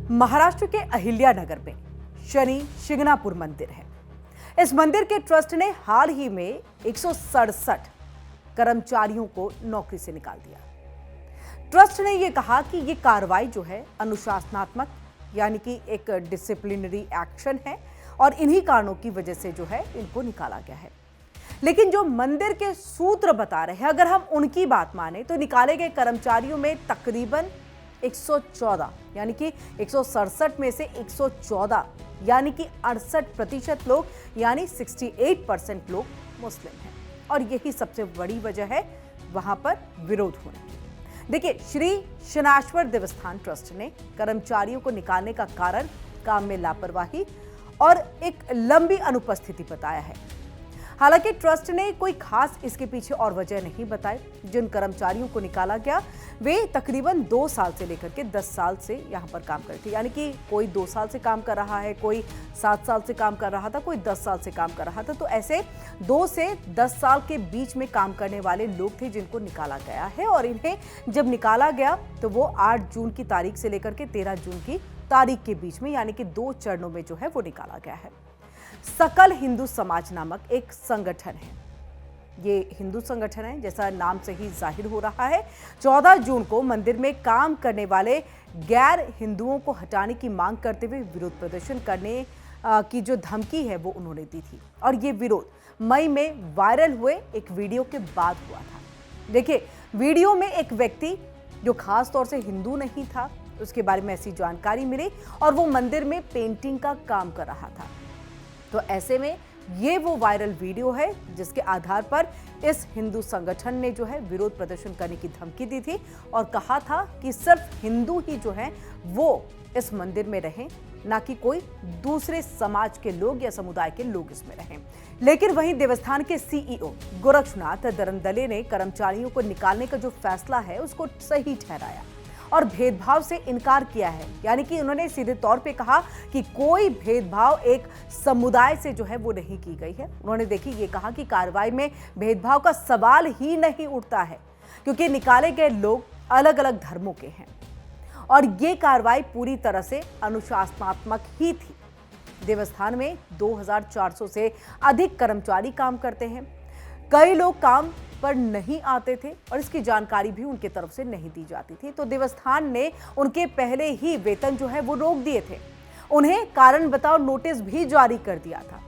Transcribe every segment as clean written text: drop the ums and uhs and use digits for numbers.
महाराष्ट्र के अहिल्यानगर में शनि शिंगणापुर मंदिर है। इस मंदिर के ट्रस्ट ने हाल ही में 167 कर्मचारियों को नौकरी से निकाल दिया। ट्रस्ट ने यह कहा कि यह कार्रवाई जो है अनुशासनात्मक यानी कि एक डिसिप्लिनरी एक्शन है और इन्हीं कारणों की वजह से जो है इनको निकाला गया है। लेकिन जो मंदिर के सूत्र बता रहे हैं, अगर हम उनकी बात माने तो निकाले गए कर्मचारियों में तकरीबन 114 यानी कि 167 में से 114 यानी कि 68% लोग यानी 68% लोग मुस्लिम हैं और यही सबसे बड़ी वजह है वहां पर विरोध होने की। देखिए, श्री शनाश्वर देवस्थान ट्रस्ट ने कर्मचारियों को निकालने का कारण काम में लापरवाही और एक लंबी अनुपस्थिति बताया है। हालांकि ट्रस्ट ने कोई खास इसके पीछे और वजह नहीं बताई। जिन कर्मचारियों को निकाला गया वे तकरीबन 2 साल से लेकर के 10 साल से यहां पर काम करते, यानी कि कोई 2 साल से काम कर रहा है, कोई 7 साल से काम कर रहा था, कोई 10 साल से काम कर रहा था। तो ऐसे 2 से 10 साल के बीच में काम करने वाले लोग थे जिनको निकाला गया है और इन्हें जब निकाला गया तो वो 8 जून की तारीख से लेकर के 13 जून की तारीख के बीच में यानी कि 2 चरणों में जो है वो निकाला गया है। सकल हिंदू समाज नामक एक संगठन है। ये हिंदू संगठन है, जैसा नाम से ही जाहिर हो रहा है। 14 जून को मंदिर में काम करने वाले गैर हिंदुओं को हटाने की मांग करते हुए विरोध प्रदर्शन करने की जो धमकी है वो उन्होंने दी थी और ये विरोध मई में वायरल हुए एक वीडियो के बाद हुआ था। देखिए, वीडियो में एक व्यक्ति जो खास तौर से हिंदू नहीं था उसके बारे में ऐसी जानकारी मिली और वो मंदिर में पेंटिंग का काम कर रहा था। तो ऐसे में ये वो वायरल वीडियो है जिसके आधार पर इस हिंदू संगठन ने जो है विरोध प्रदर्शन करने की धमकी दी थी और कहा था कि सिर्फ हिंदू ही जो है वो इस मंदिर में रहें, ना कि कोई दूसरे समाज के लोग या समुदाय के लोग इसमें रहें। लेकिन वहीं देवस्थान के सीईओ गोरक्षनाथ दरंदले ने कर्मचारियों को निकालने का जो फैसला है उसको सही ठहराया और भेदभाव से इनकार किया है। यानी कि उन्होंने सीधे तौर पे कहा कि कोई भेदभाव एक समुदाय से जो है वो नहीं की गई है। उन्होंने देखिए ये कहा कि कार्रवाई में भेदभाव का सवाल ही नहीं उठता है क्योंकि निकाले गए लोग अलग अलग धर्मों के हैं और ये कार्रवाई पूरी तरह से अनुशासनात्मक ही थी। देवस्थान में 2400 से अधिक कर्मचारी काम करते हैं। कई लोग काम पर नहीं आते थे और इसकी जानकारी भी उनके तरफ से नहीं दी जाती थी। तो देवस्थान ने उनके पहले ही वेतन जो है वो रोक दिए थे। उन्हें कारण बताओ नोटिस भी जारी कर दिया था।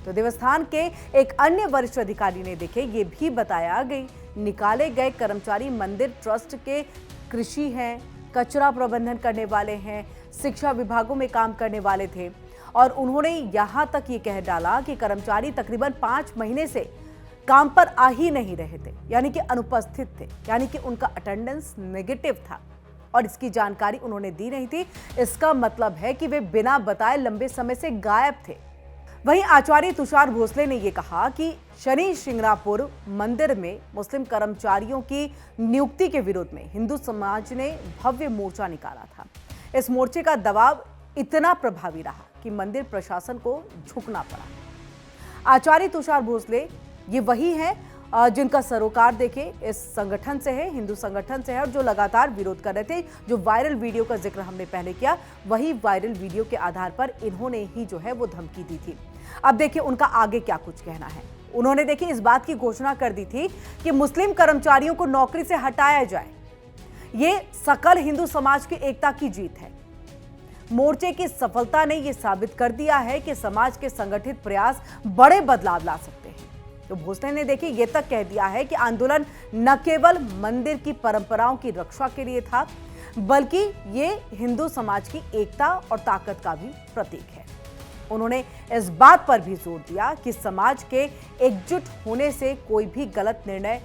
तो देवस्थान के एक अन्य वरिष्ठ अधिकारी ने देखे ये भी बताया गई निकाले गए कर्मचारी मंदिर ट्रस्ट के कृषि हैं, कचरा प्रबंधन करने वाले हैं, शिक्षा विभागों में काम करने वाले थे और उन्होंने यहां तक ये कह डाला कि कर्मचारी तकरीबन 5 महीने से काम पर आ ही नहीं रहे थे, यानी कि अनुपस्थित थे, यानी कि उनका अटेंडेंस नेगेटिव था और इसकी जानकारी उन्होंने दी नहीं थी। इसका मतलब है कि वे बिना बताए लंबे समय से गायब थे। वहीं आचार्य तुषार भोसले ने यह कहा कि शनि शिंगणापुर मंदिर में मुस्लिम कर्मचारियों की नियुक्ति के विरोध में हिंदू समाज ने भव्य मोर्चा निकाला था। इस मोर्चे का दबाव इतना प्रभावी रहा कि मंदिर प्रशासन को झुकना पड़ा। आचार्य तुषार भोसले ये वही है जिनका सरोकार देखे इस संगठन से है, हिंदू संगठन से है और जो लगातार विरोध कर रहे थे। जो वायरल वीडियो का जिक्र हमने पहले किया, वही वायरल वीडियो के आधार पर इन्होंने ही जो है वो धमकी दी थी। अब देखिए उनका आगे क्या कुछ कहना है। उन्होंने देखिए इस बात की घोषणा कर दी थी कि मुस्लिम कर्मचारियों को नौकरी से हटाया जाए। ये सकल हिंदू समाज की एकता की जीत है। मोर्चे की सफलता ने यह साबित कर दिया है कि समाज के संगठित प्रयास बड़े बदलाव ला सकते हैं। तो भोसले ने देखिए ये तक कह दिया है कि आंदोलन न केवल मंदिर की परंपराओं की रक्षा के लिए था बल्कि ये हिंदू समाज की एकता और ताकत का भी प्रतीक है। उन्होंने इस बात पर भी जोर दिया कि समाज के एकजुट होने से कोई भी गलत निर्णय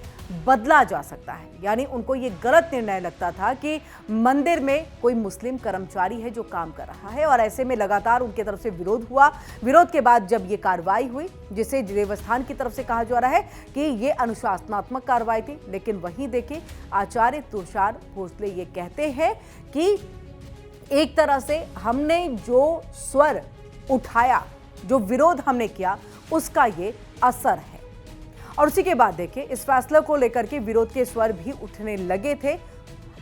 बदला जा सकता है। यानी उनको ये गलत निर्णय लगता था कि मंदिर में कोई मुस्लिम कर्मचारी है जो काम कर रहा है और ऐसे में लगातार उनकी तरफ से विरोध हुआ। विरोध के बाद जब ये कार्रवाई हुई जिसे देवस्थान की तरफ से कहा जा रहा है कि ये अनुशासनात्मक कार्रवाई थी, लेकिन वहीं देखिए आचार्य तुषार भोसले ये कहते हैं कि एक तरह से हमने जो स्वर उठाया, जो विरोध हमने किया, उसका ये असर है। और उसी के बाद देखिए इस फैसले को लेकर के विरोध के स्वर भी उठने लगे थे।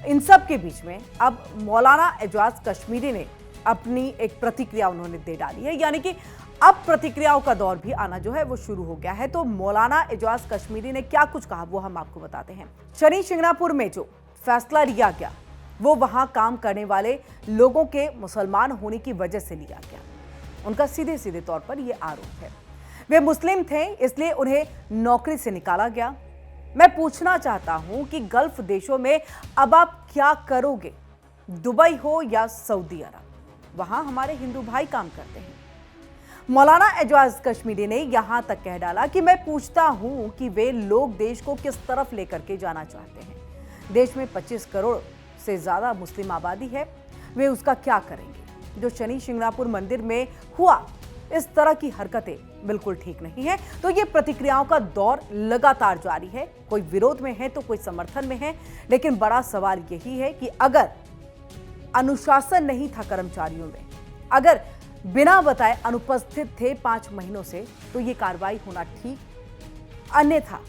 इन सब के बीच में अब मौलाना एजाज कश्मीरी ने अपनी एक प्रतिक्रिया उन्होंने दे डाली है, यानी कि अब प्रतिक्रियाओं का दौर भी आना जो है वो शुरू हो गया है। तो मौलाना एजाज कश्मीरी ने क्या कुछ कहा वो हम आपको बताते हैं। शनि शिंगणापुर में जो फैसला लिया गया वो वहां काम करने वाले लोगों के मुसलमान होने की वजह से लिया गया। उनका सीधे सीधे तौर पर यह आरोप है, वे मुस्लिम थे इसलिए उन्हें नौकरी से निकाला गया। मैं पूछना चाहता हूं कि गल्फ देशों में अब आप क्या करोगे, दुबई हो या सऊदी अरब, वहां हमारे हिंदू भाई काम करते हैं। मौलाना एजाज कश्मीरी ने यहां तक कह डाला कि मैं पूछता हूं कि वे लोग देश को किस तरफ लेकर के जाना चाहते हैं। देश में 25 करोड़ से ज्यादा मुस्लिम आबादी है, वे उसका क्या करेंगे। जो शनि शिंगणापुर मंदिर में हुआ, इस तरह की हरकतें बिल्कुल ठीक नहीं है। तो ये प्रतिक्रियाओं का दौर लगातार जारी है, कोई विरोध में है तो कोई समर्थन में है। लेकिन बड़ा सवाल यही है कि अगर अनुशासन नहीं था कर्मचारियों में, अगर बिना बताए अनुपस्थित थे 5 महीनों से, तो ये कार्रवाई होना ठीक, अन्यथा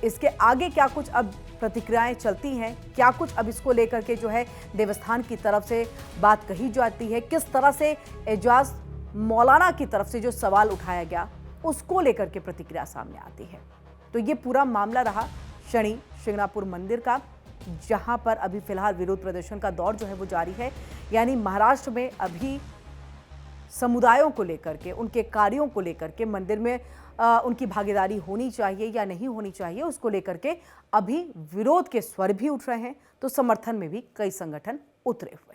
इसके आगे क्या कुछ अब प्रतिक्रियाएं चलती हैं, क्या कुछ अब इसको लेकर के जो है देवस्थान की तरफ से बात कही जाती है, किस तरह से एजाज मौलाना की तरफ से जो सवाल उठाया गया उसको लेकर के प्रतिक्रिया सामने आती है। तो ये पूरा मामला रहा शनि शिंगणापुर मंदिर का, जहां पर अभी फिलहाल विरोध प्रदर्शन का दौर जो है वो जारी है। यानी महाराष्ट्र में अभी समुदायों को लेकर के, उनके कार्यों को लेकर के, मंदिर में उनकी भागीदारी होनी चाहिए या नहीं होनी चाहिए, उसको लेकर के अभी विरोध के स्वर भी उठ रहे हैं, तो समर्थन में भी कई संगठन उतरे हुए।